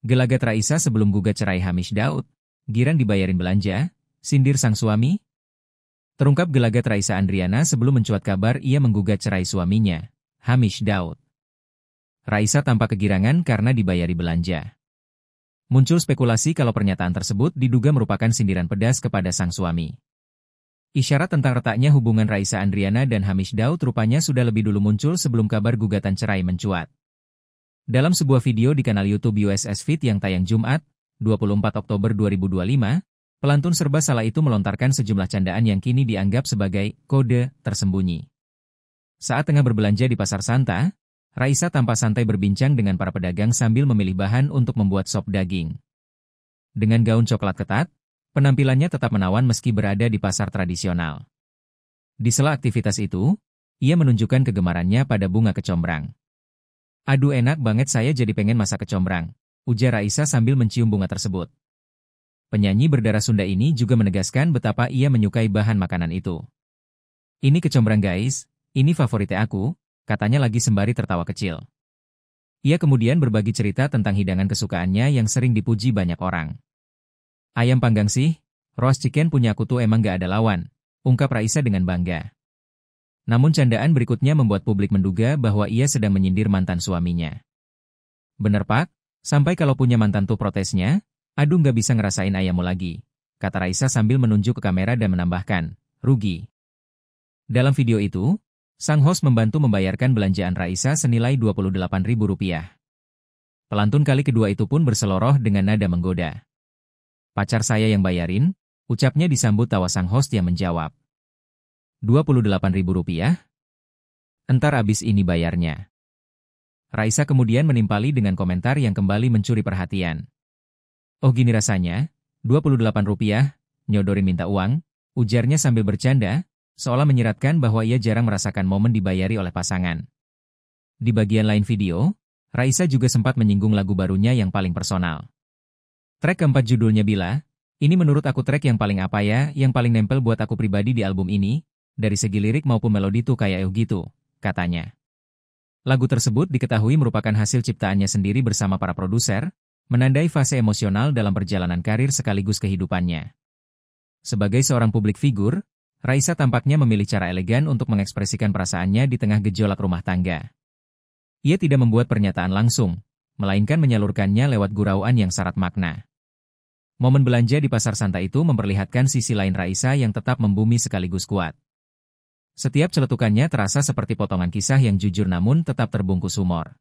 Gelagat Raisa sebelum gugat cerai Hamish Daud. Giran dibayarin belanja? Sindir sang suami? Terungkap gelagat Raisa Andriana sebelum mencuat kabar ia menggugat cerai suaminya, Hamish Daud. Raisa tampak kegirangan karena dibayari belanja. Muncul spekulasi kalau pernyataan tersebut diduga merupakan sindiran pedas kepada sang suami. Isyarat tentang retaknya hubungan Raisa Andriana dan Hamish Daud rupanya sudah lebih dulu muncul sebelum kabar gugatan cerai mencuat. Dalam sebuah video di kanal YouTube USS Fit yang tayang Jumat, 24 Oktober 2025, pelantun serba salah itu melontarkan sejumlah candaan yang kini dianggap sebagai kode tersembunyi. Saat tengah berbelanja di Pasar Santa, Raisa tampak santai berbincang dengan para pedagang sambil memilih bahan untuk membuat sop daging. Dengan gaun coklat ketat, penampilannya tetap menawan meski berada di pasar tradisional. Di sela aktivitas itu, ia menunjukkan kegemarannya pada bunga kecombrang. "Aduh enak banget, saya jadi pengen masak kecombrang," ujar Raisa sambil mencium bunga tersebut. Penyanyi berdarah Sunda ini juga menegaskan betapa ia menyukai bahan makanan itu. "Ini kecombrang guys, ini favorit aku," katanya lagi sembari tertawa kecil. Ia kemudian berbagi cerita tentang hidangan kesukaannya yang sering dipuji banyak orang. "Ayam panggang sih, roast chicken punya aku tuh emang gak ada lawan," ungkap Raisa dengan bangga. Namun candaan berikutnya membuat publik menduga bahwa ia sedang menyindir mantan suaminya. "Bener Pak, sampai kalau punya mantan tuh protesnya, aduh nggak bisa ngerasain ayammu lagi," kata Raisa sambil menunjuk ke kamera dan menambahkan, "rugi." Dalam video itu, sang host membantu membayarkan belanjaan Raisa senilai Rp28.000. Pelantun kali kedua itu pun berseloroh dengan nada menggoda. "Pacar saya yang bayarin," ucapnya disambut tawa sang host yang menjawab, "Rp28.000? Entar abis ini bayarnya." Raisa kemudian menimpali dengan komentar yang kembali mencuri perhatian. "Oh gini rasanya, Rp28, nyodorin minta uang," ujarnya sambil bercanda, seolah menyiratkan bahwa ia jarang merasakan momen dibayari oleh pasangan. Di bagian lain video, Raisa juga sempat menyinggung lagu barunya yang paling personal. Track keempat judulnya Bila, "Ini menurut aku track yang paling apa ya, yang paling nempel buat aku pribadi di album ini. Dari segi lirik maupun melodi tuh kayak gitu," katanya. Lagu tersebut diketahui merupakan hasil ciptaannya sendiri bersama para produser, menandai fase emosional dalam perjalanan karir sekaligus kehidupannya. Sebagai seorang publik figur, Raisa tampaknya memilih cara elegan untuk mengekspresikan perasaannya di tengah gejolak rumah tangga. Ia tidak membuat pernyataan langsung, melainkan menyalurkannya lewat gurauan yang syarat makna. Momen belanja di Pasar Santa itu memperlihatkan sisi lain Raisa yang tetap membumi sekaligus kuat. Setiap celetukannya terasa seperti potongan kisah yang jujur namun tetap terbungkus humor.